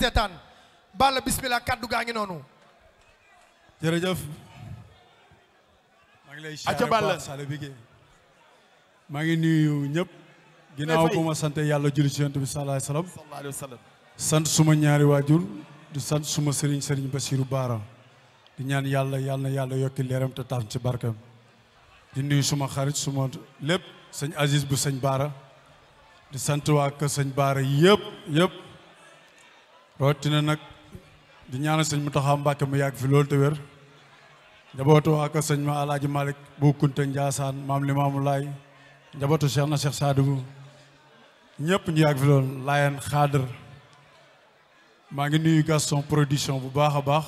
seetaan Balla bismillah kaddu gaa ngi noonu. jërëjëf. maa ngi lay siyaare Balla Sall bi maa ngi nuyu ñëpp. ginnaaw bu ma sant yàlla julli ci Yonent bi sallallahu alayhi wa sallam. sant suma ñaari waajur di sant suma sëriñ Bassirou Bara di ñaan yàlla na yàlla yokki leeram te taaf ci barkam. di nuyu suma xarit suma lépp sëñ Aziz bu sëñ Bara di sant waa kër sëñ Bara yëpp rawatina nag di ñaanal sëñ Mountakha Mbacké mu yàgg fi loolu te wér. njabootu waa kër sëñ ma Alaaji Malick bu Kunta Ndiassane maam Limaamu Laay njabootu Cheikh na Cheikh Sadibou ñëpp ñu yàgg fi loolu Layen Xaadar maa ngi nuyu Gaston production bu baax a baax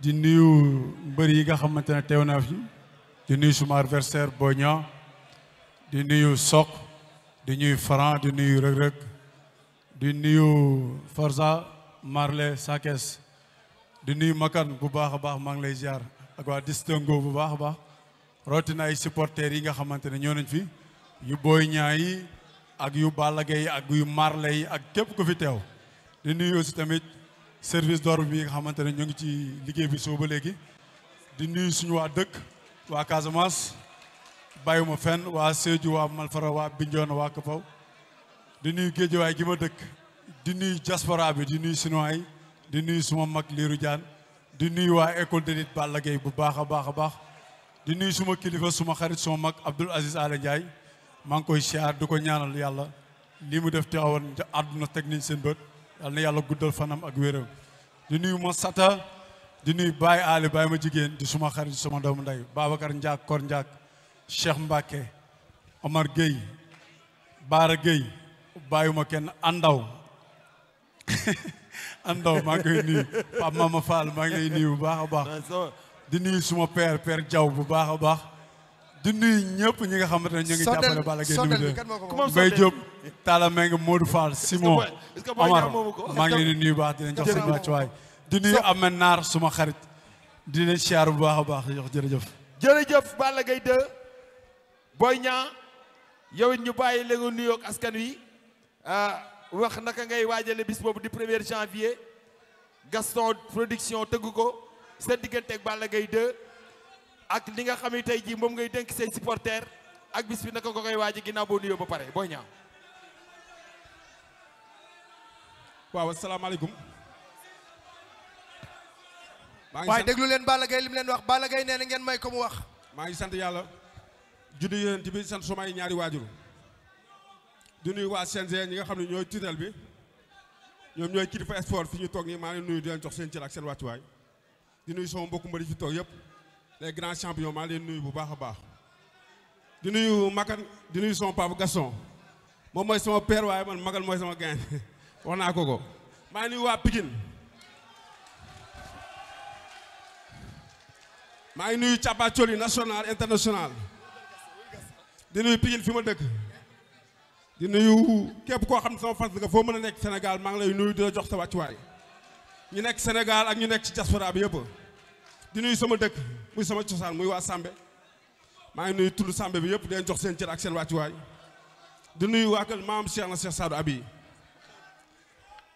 di nuyu mbër yi nga xamante ne teew naa fi di nuyu suma adversaire Boy Niang di nuyu Sok di nuyu Franc di nuyu Reug Reug di nuyu Forza Marley Sakes di nuyu Makan bu baax a baax maa ngi lay ziar ak waa Distingo bu baax a baax rawatina ay supporters yi nga xamante ne ñoo nañ fi yu Boy Niang yi ak yu Balla Gaye yi ak yu Marley yi ak képp ku fi teew di nuyu aussi tamit service d'ordre bi nga xamante ne ñoo ngi ci liggéey bi soo ba léegi di nuyu suñu waa dëkk waa Casamance bàyyiwuma fenn waa Sédhiou waa Malfara waa Bignona waa Kapaw di nuyu Guédiawaye gi ma dëkk di nuyu diaspora bi di nuyu Sinois yi di nuyu suma mag Lirou Diane di nuyu waa école de lutte Balla Gaye bu baax a baax di nuyu suma kilifa suma xarit suma mag Abdoul Aziz Ala Ndiaye maa ngi koy siyaar di ko ñaanal yàlla lii mu def teewoon àdduna teg nañ seen bët yàlla na yàlla guddal fanam ak wéram di nuyu ma sata di nuyu Baye Ali Baye ma jigéen di suma xarit suma doomu ndey Babacar Ndiak Kor Ndiak Cheikh Mbacke Omar Gueye Baara Gueye bàyyuma kenn Andaw maa ngi koy nuyu Pape Mama Fall maa ngi lay nuyu bu baax a baax di nuyu suma père Diaw bu baax a baax di nuyu ñëpp ñi nga xamante ne ñu ngi jàppale Balla Gaye numéro 2 Mbaye Diop Talla Meng Modou Fall Simon Omar maa ngi leen di nuyu baax di leen jox seen wàccuwaay di nuyu Amel Naar suma xarit di leen siyaar bu baax a baax jox jërëjëf Balla Gaye 2 Boy Niang yow it ñu bàyyi la nga nuyoog askan wi wax naka ngay waajale bis boobu di 1er janvier Gaston production tëgg ko sa diggante ak Balla Gaye 2 ak li nga xam ne tey jii moom ngay dénk say supporters ak bis bi naka nga koy waaje ginnaaw boo nuyoo ba pare Boy Niang. waaw asalaamaaleykum. waaye déglu leen Balla Gaye li mu leen wax Balla Gaye nee na ngeen may ko mu wax. maa ngi sant yàlla. juddu yéen bi sant sumay ñaari waajur. di nuyu waa CNG ñi nga xam ne ñooy tunnel bi. ñoom ñooy kilifa sport fi ñu toog nii maa ngi nuyu di leen jox seen cër ak seen wàccuwaay. di nuyu sama mbokku mbëri fi toog yëpp. les grands champions maa ngi leen nuyu bu baax a baax. di nuyu Makan di nuyu sama papa Gaston. moom mooy sama père waaye man Makan mooy sama gain wax naa ko. maa ngi nuyu waa Pikine. maa ngi nuyu Capacoli national international. di nuyu Pikine fi ma dëkk. di nuyu képp koo xam ne sama fans nga foo mën a nekk Sénégal maa ngi lay nuyu di la jox sa wàccuwaay. ñu nekk Sénégal ak ñu nekk ci diaspora bi yëpp. di nuyu sama dëkk muy sama cosaan muy waa Sambe. maa ngi nuyu tund Sambe bi yëpp di leen jox seen cër ak seen wàccuwaay. di nuyu waa kër maam Cheikh na Cheikh Sadou Abi.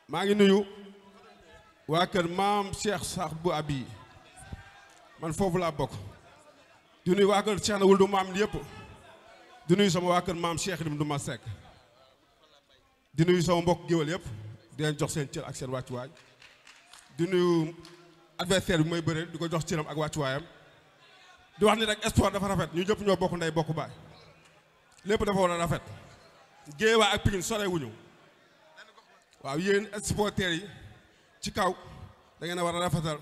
maa ngi nuyu waa kër maam Cheikh Sadou Abi. man foofu laa bokk. di nuyu waa kër Cheikh na Wuldu maam yëpp. di nuyu sama waa kër maam Cheikh Ibrahima Duma Seck. di nuyu sama mbokk géwél yëpp di leen jox seen cër ak seen wàccuwaay. di nuyu adversaire bi may bëre di ko jox cëram ak wàccuwaayam. di wax ni rek sport dafa rafet ñu ñëpp ñoo bokk ndey bokk baay. lépp dafa war a rafet. Guédiawaye ak Pikine sore wuñu. waaw yéen supporters yi ci kaw da ngeen a war a rafetal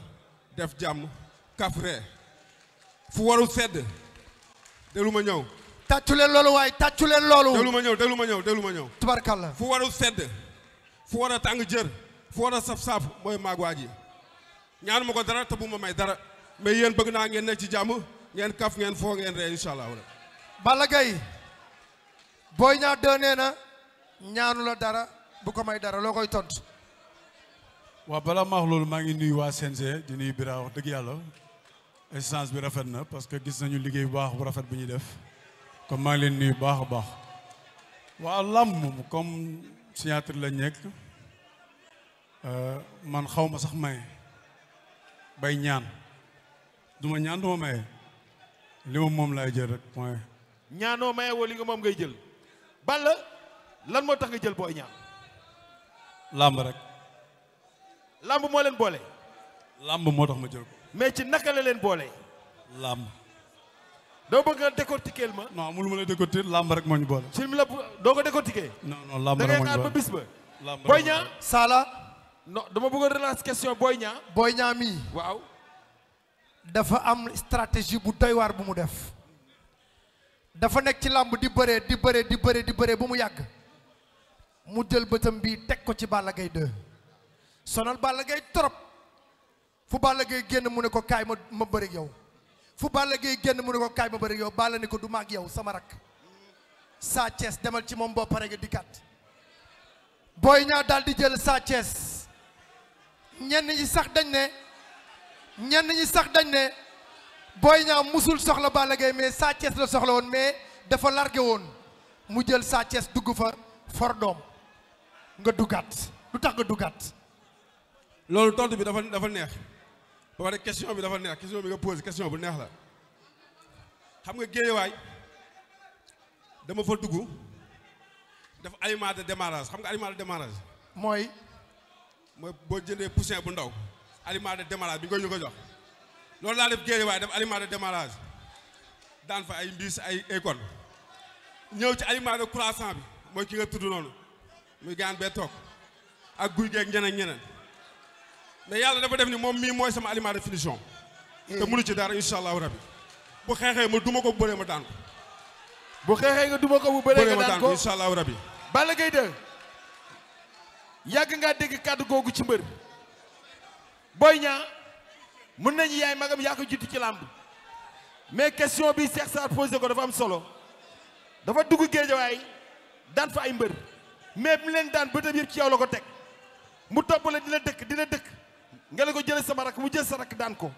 def jàmm kaf ree fu warul sedd déglu ma ñëw. tàccu leen loolu waaye tàccu leen loolu. déglu ma ñëw. tubarkalla. fu warul sedd fu war a tàng jër fu war a saf-saaf mooy maag waa ji ñaanu ma ko dara te bu ma may dara mais yéen bëgg naa ngeen nekk ci jàmm ngeen kaf ngeen foo ngeen ree incha allah. Balla Gaye Boy Niang 2 nee na ñaanu la dara bu ko may dara loo koy tontu. waaw balaa ma wax loolu maa ngi nuyu waa CNG di nuyu Bira wax dëgg yàlla essence bi rafet na parce que gis nañu liggéey bu baax bu rafet bu ñuy def comme maa ngi leen nuyu baax a baax. waa làmb moom comme signature la nekk man xaw ma sax maye bay ñaan duma ñaan duma maye li ma moom laay jël rek mooy ñaanoo maye woo li nga moom ngay jël. Balla lan moo tax nga jël Boy Niang. làmb rek. lamb moo leen boole. làmb moo tax ma jël ko. mais ci naka la leen boole. làmb. doo bëgg nga décortiquer ma. non amul ma la décortiquer làmb rek moo ñu boole. ci mi la doo ko décortiquer. non làmb da rek ngay moo ñu xaar ba boole. bis ba. làmb Boy Niang. Sala non dama bëgg a relancer question Boy Niang. Boy Niang mii waaw. dafa am stratégie bu doy waar bu mu def. dafa nekk ci làmb di bëree bu mu yàgg. mu jël bëtam bii teg ko ci Balla Gaye 2. sonal Balla Gaye trop. fu Balla Gaye génn mu ne ko kaay ma bëri ak yow. fu Balla Gaye génn mu ne ko kaay ma bëri ak yow Balla ne ko du maag yow sama rak. Sa Thiès demal ci moom boo pare nga dikkaat. Boy Niang daal di jël Sa Thiès. ñenn ñi sax dañ ne Boy Niang musul soxla Balla Gaye mais Sa Thiès la soxla woon mais dafa largué woon mu jël Sa Thiès dugg fa for doom nga duggaat lu tax nga duggaat. loolu tontu bi dafa neex ba pare question bi dafa neex question bi nga posé question bu neex la xam nga géejewaay dama fa dugg def aliment de démarrage xam nga aliment de démarrage. mooy boo jëndee poussin bu ndaw aliment de démarrage bi nga ñu ko jox loolu laa def géejewaay def aliment de démarrage daan fa ay mbiis ay école ñëw ci aliment de croissant bi mooy ki nga tudd noonu muy gaan bee toog ak guy geeg ñeneen mais yàlla dafa def ni moom mii mooy sama aliment de finition te mënu ci dara incha allahu rabbi bu xeexee ma duma ko bu bëree ma daan ko bu xeexee nga duma ko bu bëree nga daan ko incha allahu rabbi. Balla Gaye 2 yàgg ngaa dégg kàddu googu ci mbër. Boy Niang mën nañu yaay magam yaa ko jiitu ci làmb mais question bi Cheikh Sarr posé ko dafa am solo dafa dugg géejawaay daan fa ay mbër mais mu leen daan bëtam yëpp ci yow la ko teg mu topp la dina dëkk nga ne ko jëlee sama rakk mu jël sa rakk daan ko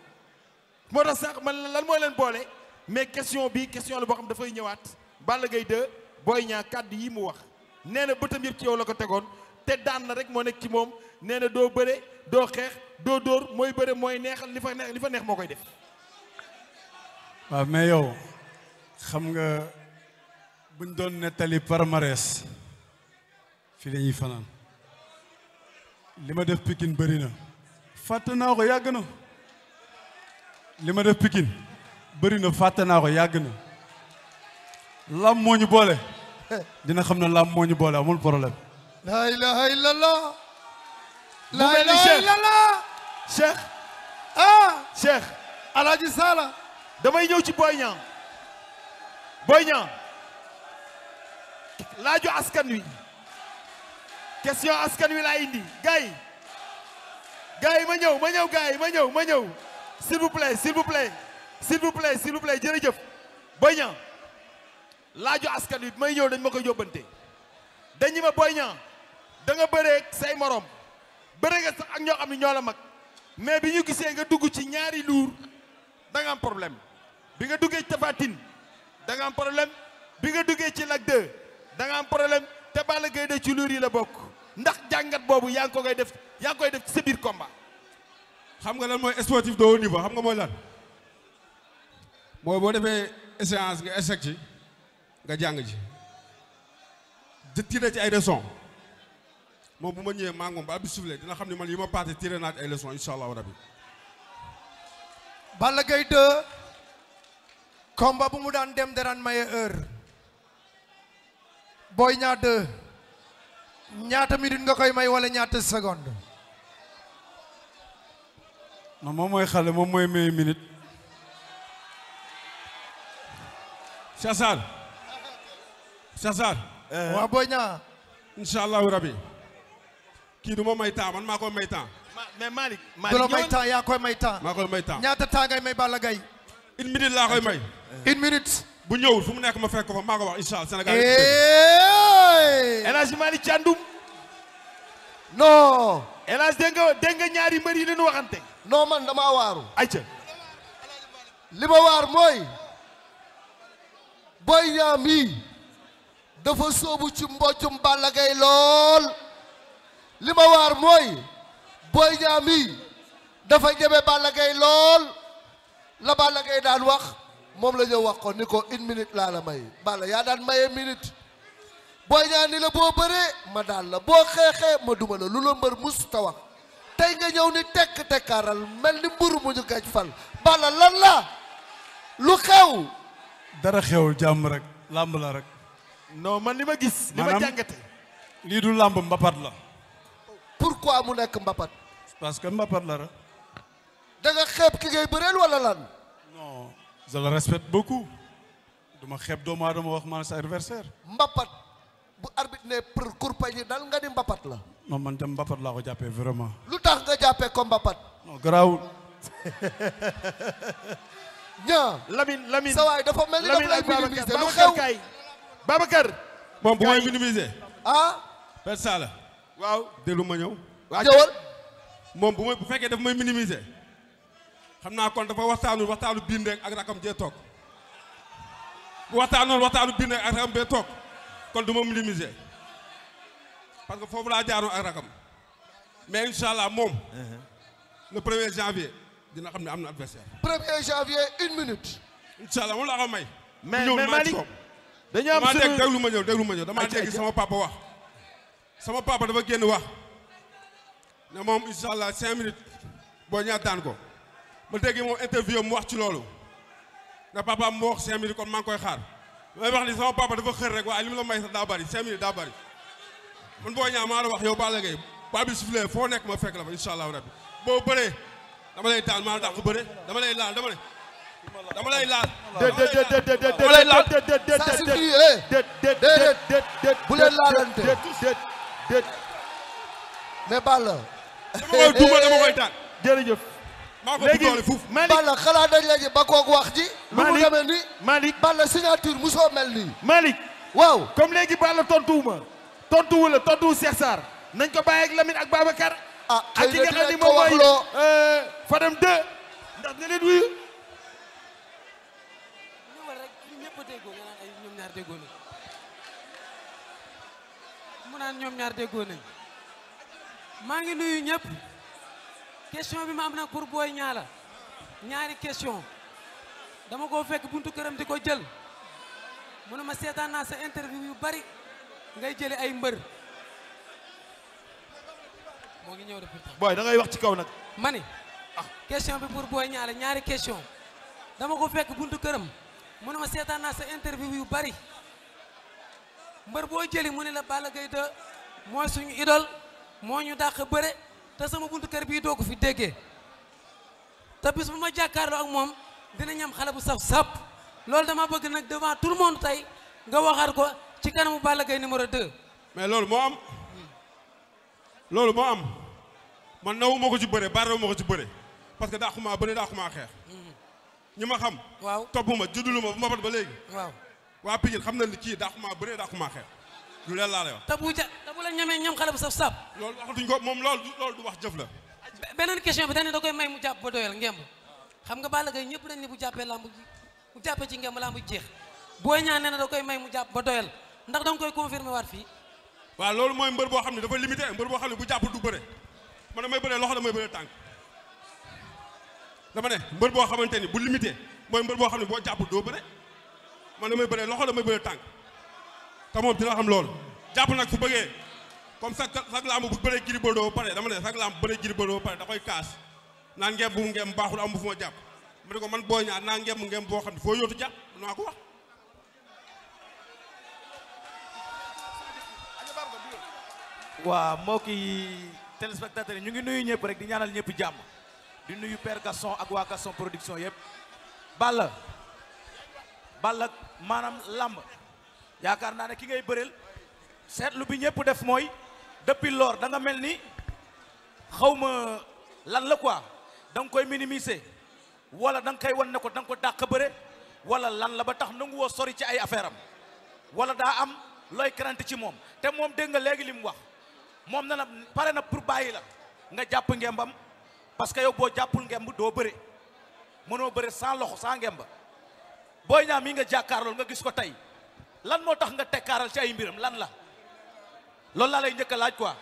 moo tax sax man lan mooy leen boole mais question bi question la boo xam dafay ñëwaat Balla Gaye 2 Boy Niang kàddu yi mu wax nee na bëtam yëpp ci yow la ko tegoon te daan na rek moo nekk ci moom nee na doo bëre doo xeex doo dóor mooy bëre mooy neexal li fa neex moo koy def. waaw mais yow xam nga buñ doon nettali palmarès fii la ñuy fanaan li ma def Pikine bëri na fàtte naa ko yàgg na li ma def Pikine bëri na fàtte naa ko yàgg na lam moo ñu boole dina xam ne lam moo ñu boole amul problème. la ilaha illallah. mu mel ni Cheikh Cheikh Alaaji Sala damay ñëw ci Boy Niang laaju askan wi question askan wi laa indi gars yi ma ñëw s'il vous plaît jërëjëf Boy Niang laaju askan wi may ñëw dañ ma koy yóbbante dañu ma Boy Niang da nga bëree say morom bëre nga sax ak ñoo xam ne ñoo la mag mais bi ñu gisee nga dugg ci ñaari luur da nga am problème bi nga duggee ci Tapha Tine da nga am problème bi nga duggee ci Lac 2 da nga am problème te Balla Gaye 2 ci luur yi la bokk ndax jàngat boobu yaa ngi koy def ci sa biir combat. xam nga lan mooy sportif de haut niveau xam nga mooy lan mooy boo defee échéance nga échec ci nga jàng ji tiré ci ay leçons moom bu ma ñëwee maa ngi moom ba bi soufflé dina xam ne man yi ma paase tiré naa ci ay leçons incha allahu rabbi. Balla Gaye 2 combat bu mu daan dem daraan maye heure Boy Niang 2 ñaata minute nga koy may wala ñaata seconde. non moom mooy xale moom mooy may minute. Cheikh Sarr. waa Boy Niang. incha allahu rabbi kii du ma may temps man maa koy may temps. mais Malick du la may temps yaa koy may temps. maa koy may temps ñaata temps ngay may Balla Gaye. une minute laa koy may. une minute. bu ñëwul fu mu nekk ma fekk ko fa maa ko wax incha allah Sénégal. El Hadj Malick Thiandoum. non. El Hadj dégg nga ñaari mbër yi leen waxante. non man damaa waaru. ayca. li ma waar mooy Boy Niang mii dafa soobu ci mboccum Balla Gaye lool li ma waar mooy Boy Niang mi dafa ñeme Balla Gaye lool la Balla Gaye daan wax moom la ñëw wax ko ni ko 1 minute laa la may Balla yaa daan maye minute Boy Niang ni la boo bëree ma daan la boo xeexee ma duma la lu la mbër mus ta wax tey nga ñëw ni tekk tekkaaral mel ni mburu mu ñu gaj fal Balla lan la lu xew dara xewul jàmm rek làmb la rek. non man li ma gis. li ma jàngate. lii du làmb mbapat la. pourquoi mu nekk mbapat. parce que mbapat la rek. da nga xeeb ki ngay bëreel wala lan. non je le respecte beaucoup. duma xeeb doomu aadama wax ma sa adversaire. mbapat bu arbitre ne pour kurpañi dal nga ni mbapat la. non man tam mbapat laa ko jàppee vraiment. lu tax nga jàppee ko mbapat. non garaawul. ñaa Lamine sa waay dafa mel ni dafa lay minimiser lu xew Babacar kay Babacar. moom bu may minimiser. ah. per sala waaw déglu ma ñëw. ñëwal. moom bu fekkee daf may minimiser xam naa kon dafa waxtaanu bind rek ak rakam jee toog bu waxtaanu bind rek ak rakam bee toog kon du ma minimiser parce que foofu laa jaaroon ak rakam mais incha allah moom le 1er janvier dina xam ne am na adversaire. 1er janvier 1 minute. incha allah moom laa ko may. mais Malick dañu am damaa sunu déglu ma ñëw damaa dégg sama papa wax. sama papa dafa génn wax ne moom incha allah 5 minutes boo ñaataan ko ma dégg moom interview mu wax ci loolu ne papa mu wax 5 minutes kon maa ngi koy xaar may wax ni sama papa dafa xër rek waaye li mu la may sax daa bari 5 minutes daa bari man boo ñaa maa la wax yow Balla Gaye ba bi sifflé foo nekk ma fekk la fa incha allah rabbi boo bëree dama lay daan maa la dàq bëre dama lay laal dama lay laal. ça suffit déedéet bu leen laalante mais Balla. dama koy duuma dama koy daan. jërëjëf. maa ko doole fuuf. Balla xalaat dañ la ji ba koog wax ji. lu mu demee ni Malick Balla signature musoo mel nii. Malick. waaw comme léegi Balla tontuwuma tontuwu Cheikh Sarr nañ ko bàyyi ak Lamine ak Babacar. ah ak xëy ki na nga xam ni dinañ ko moom wax mooy loo. Fadam 2 ndax nga leen wuyu. ñëwal rek ñëpp a déggoo nga naan ay ñoom ñaar déggoo nañ mu naan ñoom ñaar déggoo nañ maa ngi nuyu ñëpp question bi ma am nag pour Boy Niang la ñaari question dama koo fekk buntu këram di ko jël mu ne ma seetaan naa sa interview yu bari ngay jële ay mbër moo ngi ñëw de pourtant booy da ngay wax ci kaw nag. ma ni question bi pour Boy Niang la ñaari question dama ko fekk buntu këram mu ne ma seetaan naa sa interview yu bari mbër boo jëli mu ne la Balla Gaye 2 mooy suñu idole moo ñu dàq bëre te sama buntu kër bii doo ko fi déggee te bis bu ma jàkkaarloo ak moom dina ñam xale bu saf-sap loolu dama bëgg nag devant tout le monde tey nga waxaat ko ci kanamu Balla Gaye numéro 2. mais loolu moo am man nawu ma ko ci bëre baarawu ma ko ci bëre parce que daaxumaa bëre daaxumaa xeex ñi ma xam. waaw toppuma juddulu ma bu ma bat ba léegi. waaw waa Pikine xam na ni kii daaxumaa bëre daaxumaa xeex lu leen laa lay wax. te bu la ñamee ñam xale bu saf-sap. loolu waxatuñ ko moom loolu du wax jëf la. beneen question bi dañ ne da koy may mu jàpp ba doyal ngemb xam nga Balla Gaye ñëpp dañ ne bu jàppee lamb ji bu jàppee ci ngemb lamb ji jeex Boy Niang nee na da koy may mu jàpp ba doyal ndax da nga koy confirmer waat fii. waaw loolu mooy mbër boo xam ne dafa limité mbër boo xam ne bu jàpp du bëre man damay bëree loxo damay bëree tànk dama ne mbër boo xamante ni bu limité mooy mbër boo xam ne boo jàpp doo bëre man damay bëree loxo damay bëree tànk te moom dina xam loolu jàpp nag su bëggee comme sax lamb bu bëree Gris Bordeaux ba pare dama ne sax lamb bëree Gris Bordeaux ba pare da koy kaas naan ngem bu mu ngem baaxul am bu fu ma jàpp ma ne ko man Boy Niang naa ngem boo xam ne foo yóotu jàpp naa ko wax. waa mbokki téléspectateurs yi ñu ngi nuyu ñëpp rek di ñaanal ñëpp jàmm di nuyu Père Gaston ak waa Gaston production yëpp Balla maanaam lamb yaakaar naa ne ki ngay bëreel seetlu bi ñëpp def mooy depuis lors da nga mel ni xawma lan la quoi da nga koy minimiser wala da nga koy wan ne ko da nga ko dàq bëre wala lan la ba tax nangu woo sori ci ay affaire am wala daa am looy crainte ci moom te moom dégg nga léegi li mu wax moom na pare na pour bàyyi la nga jàpp ngembam parce que yow boo jàppul ngemb doo bëre mënoo bëre sans loxo sans ngemba Boy Niang mii nga jàkkaarlool nga gis ko tey lan moo tax nga tekkaaral ci ay mbiram lan la loolu laa lay njëkk a laaj quoi.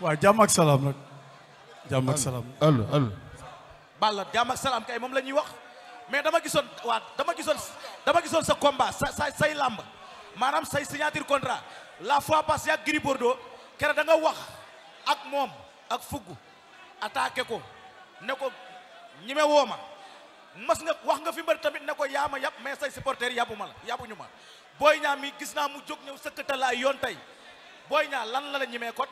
waaw jàmm ak salaam nag jàmm ak salaam. Balla jàmm ak salaam kay moom la ñuy wax mais dama gisoon sa combat say làmb maanaam say signature contrat la fois passée ak Gris Bordeaux kere da nga wax ak moom ak fugg attaqué ko ne ko ñime woo ma mas nga wax nga fi mbër tamit ne ko yaa ma yàpp mais say supporters yàbbuñu ma Boy Niang mi gis naa mu jóg ñëw sëkkatalaay yoon tey Boy Niang lan la ñimee kot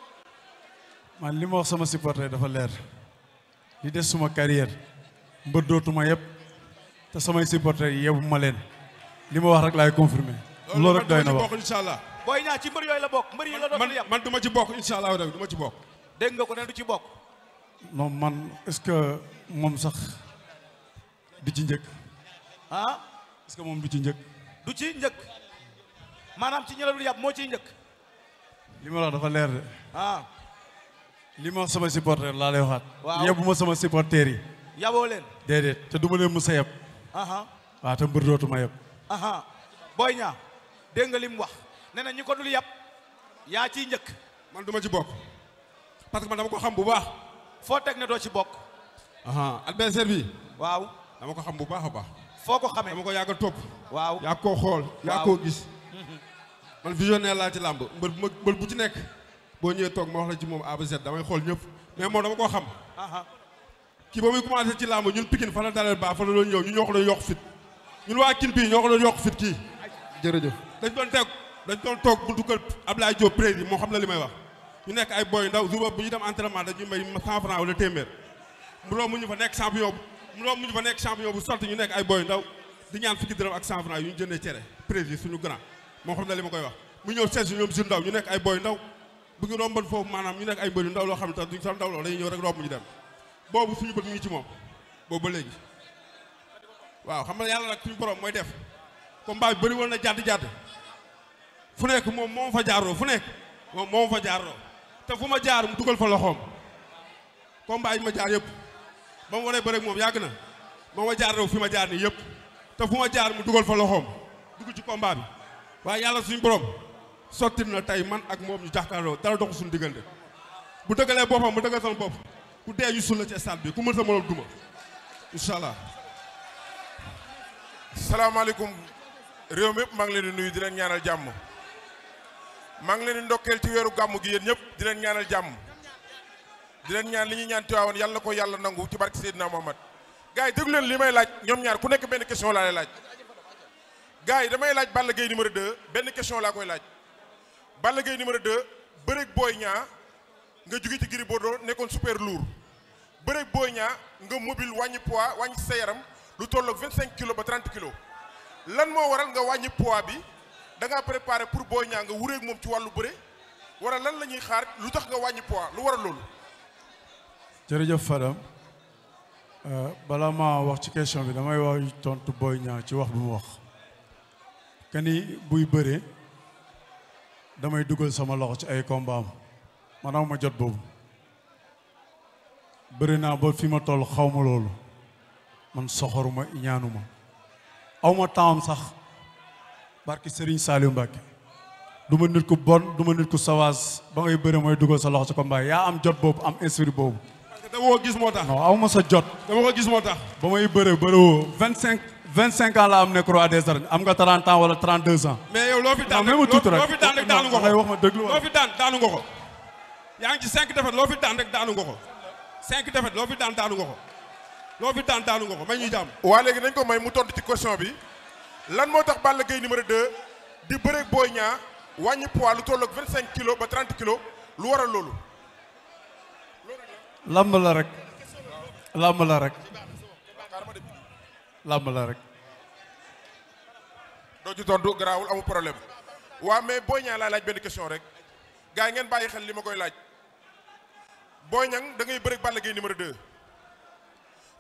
man li ma wax sama supporter dafa leer li des suma carrière mbër dootuma yëpp te samay supporter yi yebbu ma leen li ma wax rek laay confirmer loolu rek doy na wax incha allah. Boy Niang ci mbër yooyu la bokk mbër yi la dootul yàpp man du ma ci bokk incha allah du ma ci bokk. dégg nga ko ne du ci bokk. non man est-ce que moom sax du ci njëkk. ah. est-ce que moom du ci njëkk. du ci njëkk maanaam ci ñëla dul yàpp moo ciy njëkk. li ma wax dafa leer de. ah. li ma wax sama supporter laa lay waxaat. waaw yebbu ma sama supporter yi. yaboo leen. déedéet te du ma leen mës a yeb. waaw te mbër dootuma yeb. Boy Niang dégg nga li mu wax nee na ñi ko dul yàpp yaa ciy njëkk. man du ma ci bokk parce que man dama ko xam bu baax. foo teg ne doo ci bokk. adversaire bi. waaw dama ko xam bu baax a baax. foo ko xamee dama ko yàgg a topp. waaw yaa koo xool. yaa koo gis. man visionnaire laa ci làmb mbër bu ci nekk. boo ñëwee toog ma wax la ci moom A ba Z damay xool ñëpp mais moom dama koo xam. kii ba muy commencé ci làmb ñun Pikine fa la dalal baax fa la doon ñëw ñun ñoo ko doon yokk fit ñun waa kin bii ñoo ko doon yokk fit kii. jërëjëf. dañ doon toog buntu kër Ablaye Diop président moo xam na li may wax ñu nekk ay boy ndaw jour bu ñu dem entraînement dañuy may 100 francs wala téeméer mu mu ñu fa nekk champion bu sotti ñu nekk ay boy ndaw di ñaan fukki dërëm ak 100 francs yu ñu jëndee cere président suñu grand moo xam na li ma koy wax mu ñëw seet si ñoom si ndaw ñu nekk ay boy ndaw bu ñu romban foofu maanaam ñu nekk ay mbër yu ndaw loo xam ne tax duñ sax ndaw loo dañuy ñëw rek romb ñu dem boobu suñu bët mi ngi ci moom boobu ba léegi waaw xam nga yàlla nag suñu borom mooy def combat bi bëri woon na jàdd fu nekk moom moo fa jaaroo fu nekk moom moo fa jaaroo te fu ma jaar mu dugal fa loxoom combat yi ma jaar yëpp ba mu waree bëri moom yàgg na moo ma jaaroo fi ma jaar nii yëpp te fu ma jaar mu dugal fa loxoom dugg ci combat bi waaye yàlla suñu borom sotti na tey man ak moom ñu jàkkaarloo dara dox suñu diggante bu dëggalee boppam mu dëggal sama bopp ku dee ñu suul la ci stade bi ku mën sa moroom duma incha allah. salaamaaleykum réew mi yëpp maa ngi leen di nuyu di leen ñaanal jàmm maa ngi leen di ndokkeel ci weeru gàmm gi yéen ñëpp di leen ñaanal jàmm di leen ñaan li ñuy ñaan Tiwaawan yàlla na ko yàlla nangu ci barke Seydina Muhammad gars yi déglu leen li may laaj ñoom ñaar ku nekk benn question laa lay laaj gars yi damay laaj Balla Gaye numéro 2 benn question laa koy laaj Balla Gaye numéro 2 bëreeg Boy Niang nga jóge ci Gris Bordeaux nekkoon super lourd bëreeg Boy Niang nga mobile wàññi poids wàññi sa yaram lu tolloog 25 kilos ba 30 kilos lan moo waral nga wàññi poids bi da ngaa préparé pour Boy Niang nga wureeg moom ci wàllu bëre wala lan la ñuy xaar lu tax nga wàññi poids lu waral loolu. jërëjëf Fadam balaa ma wax ci question bi damay wax tontu Boy Niang ci wax bi mu wax que ni buy bëree damay dugal sama loxo ci ay combat am maanaam ma jot boobu bëri naa ba fi ma toll xaw ma loolu man soxoruma ñaanuma aw ma temps sax barki Serigne Saliou Mbacke du ma nit ku bon du ma nit ku sawaas ba ngay bëri mooy dugal sa loxo ci combat yaa am jot boobu am esprit boobu. parce que dama ko gis moo tax. non aw ma sa jot. dama ko gis moo tax. ba may bëriwoo 25 ans la am nekk roi des arènes am nga 30 ans wala 32 ans. mais yow loo fi daan rek loo fi daan rek daanu nga ko wax ma dëgg loo fi daan daanu nga ko. yaa ngi ci 5 défaites loo fi daan rek daanu nga ko 5 défaites loo fi daan daanu nga ko loo fi daan daanu nga ko may ñuy jàmm. waa léegi nañ ko may mu tontu ci question bi lan moo tax Balla Gaye numéro 2 di bëreeg Boy Niang wàññi poids lu tolloog 25 kilos ba 30 kilos lu waral loolu. lamb la rek. lamb la rek. lamb la rek. doo ci tontu garaawul amul problème waa mais Boy Niang laa laaj benn question rek gars yi ngeen bàyyi xel li ma koy laaj Boy Niang da ngay bëreeg Balla Gaye numéro 2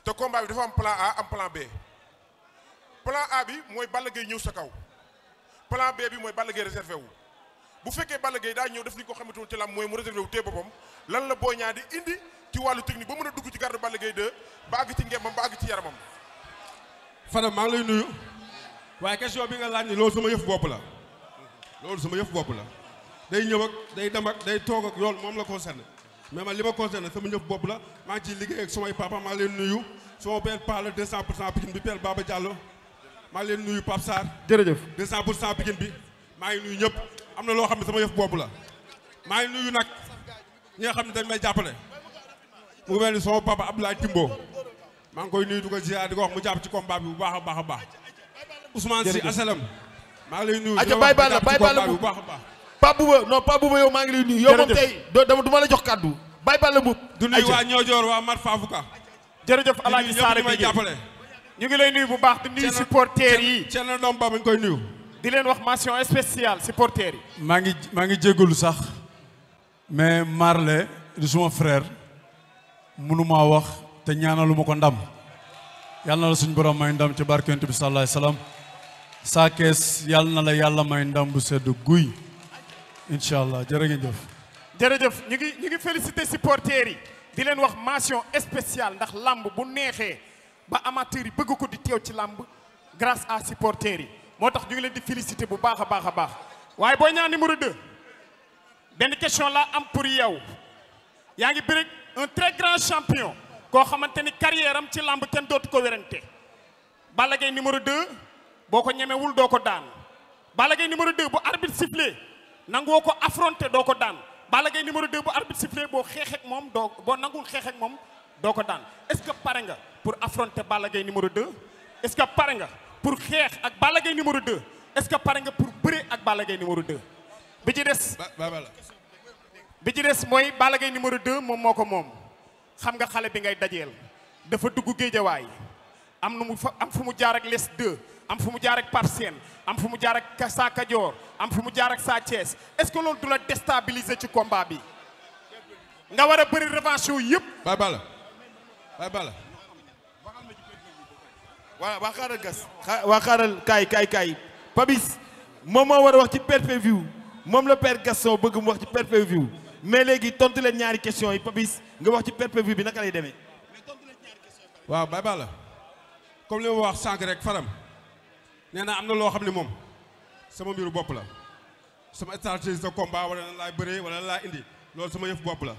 te combat bi dafa am plan A am plan B plan A bi mooy Balla Gaye ñëw sa kaw plan B bi mooy Balla Gaye réservé wu bu fekkee Balla Gaye daa ñëw def li ko xamante woon ci lam mooy mu réservé wu téye boppam lan la Boy Niang di indi ci wàllu technique ba mën a dugg ci garde Balla Gaye 2 ba àgg ci ngembam ba àgg ci yaramam. Fadam maa ngi lay nuyu waaye question bi nga laaj ni loolu sama yëf bopp la loolu sama yëf bopp la day ñëw ak day dem ak day toog ak loolu moom la concerné mais man li ma concerné sama ñëf bopp la maa ngi ciy liggéey ak samay papa maa ngi leen nuyu sama père Pa la 200% Pikine bi père Baba Diallo maa ngi leen nuyu Pape Sarr. jërëjëf 200% Pikine bi maa ngi nuyu ñëpp am na loo xam ne sama yëf bopp la maa ngi nuyu nag ñi nga xam ne dañ may jàppale mu mel ni sama papa Abdoulaye Timbo maa ngi koy nuyu di ko ziar di ko wax mu jàpp ci combat bi bu baax a baax a baax Ousmane Sy Asalam maa ngi lay nuyu aja Baye Balla bu baax a baax Pape Bouba non Pape Bouba yow maa ngi lay nuyu yow moom tey du ma la jox kàddu Baye Balla Mboup du nuyu waa Ñoojoor waa Mat Fafouka jërëjëf Alaaji Saare bi jàppale ñu ngi lay nuyu bu baax di nuyu supporters yi Thierno Dom Ba mi ngi koy nuyu di leen wax mention spéciale supporters yi maa ngi jégalu sax mais Marley di suma frère mënuma wax te ñaanalu ma ko ndam yàlla na la suñu borom may ndam ci barke Yonent bi sallallahu alayhi wasallam saa kees yàlla na la yàlla may ndam bu sedd guy incha allah jërë ngeen jëf. jërëjëf ñu ngi félicité supporters yi di leen wax mention spéciale ndax lamb bu neexee ba amateurs yi bëgg ko di teew ci lamb grâce à supporters yi moo tax ñu ngi leen di félicité bu baax a baax a baax waaye Boy Niang numéro 2 benn question la am pour yow yaa ngi bëre un très grand champion koo xamante ni carrière am ci lamb kenn dootu ko werante Balla Gaye numéro 2 boo ko ñemewul doo ko daan Balla Gaye numéro 2 bu arbitre sifflé nangoo ko affronté doo ko daan Balla Gaye numéro 2 bu arbitre sifflé boo xeex ak moom boo nangul xeex ak moom doo ko daan est-ce que pare nga pour affronter Balla Gaye numéro 2 est-ce que pare nga pour xeex ak Balla Gaye numéro 2 est-ce que pare nga pour bëre ak Balla Gaye numéro 2 bi ci des mooy Balla Gaye numéro 2 moom moo ko moom xam nga xale bi ngay dajeel dafa dugg géejawaay am fu mu jaar ak les 2 am fu mu jaar ak Pape Sène am fu mu jaar ak Sa Kajoor am fu mu jaar ak Sa Thiès est-ce que loolu du la déstabiliser ci combat bi nga war a bëri revanche yooyu yëpp. Baye Balla. waa xaaral gas waa xaaral kaay Pabis moom moo war a wax ci pay-per-view moom la père Gaston bëgg mu wax ci pay-per-view mais léegi tontu leen ñaari question yi Pabis nga wax ci pay-per-view bi naka lay demee. waaw Baye Balla comme li ma wax sànq rek faram nee na am na loo xam ne moom sama mbiru bopp la sama stratégie de combat wala nan laay bëree wala nan laay indi loolu sama yëf bopp la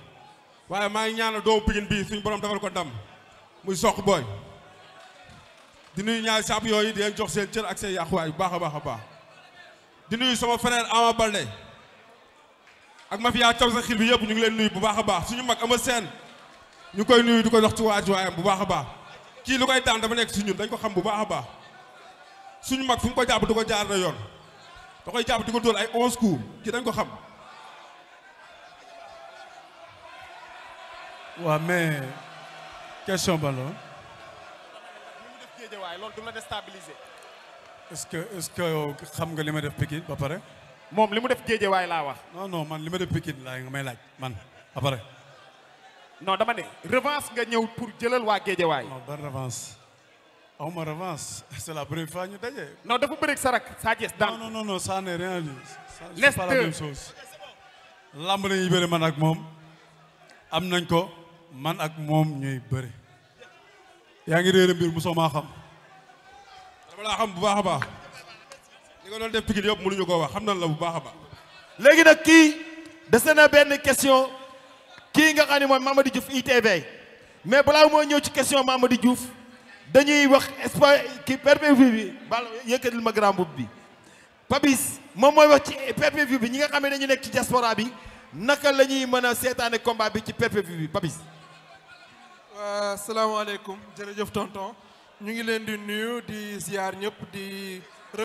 waaye maa ngi ñaanal doomu Pikine bii suñu borom defal ko ndam muy Sokh Boy di nuyu ñaari sàpp yooyu di leen jox seen cër ak seen yàquwaay bu baax a baax a baax di nuyu sama frère Ama Baldé ak mafia caw sa xil bi yëpp ñu ngi leen nuyu bu baax a baax suñu mag ama seen ñu koy nuyu di ko jox ci waajuwaayam bu baax a baax kii lu koy daan dafa nekk si ñun dañ ko xam bu baax a baax suñu mag fu mu ko jàpp du ko jaar na yoon da koy jàpp di ko dóor ay 11 coups kii dañ ko xam. waaw mais question ba la. loolu du la déstabiliser. est-ce que yow xam nga li ma def Pikine ba pare. moom li mu def géejewaay laa wax. non man li ma def Pikine laa nga may laaj man ba pare. non dama ne revanche nga ñëw pour jëlal waa géejewaay. non ban revanche awma revanche c'est la première fois ñu daje. non dafa bëreeg sarak Sa Thiès daan. non ça n'est rien dit. c'est pas la même chose. lamb nañuy bëri man ak moom am nañ ko man ak moom ñuy bëri. yaa ngi réere mbir mosoo maa xam. dama laa xam bu baax a baax li nga doon def Pikine yëpp mënuñu koo wax xam nañ la bu baax a baax. léegi nag kii des na benn question kii nga xam ne mooy Mamady Diouf ITV mais balaa moo ñëw ci question Mamady Diouf dañuy wax ki pay-per-view bi bal yëkkatil ma grand boub bi Pabis moom mooy wax ci pay-per-view bi ñi nga xam ne dañu nekk ci diaspora bi naka la ñuy mën a seetaane combat bi ci pay-per-view bi Pabis. asalaamaaleykum jërëjëf tonton ñu ngi leen di nuyu di ziar ñëpp di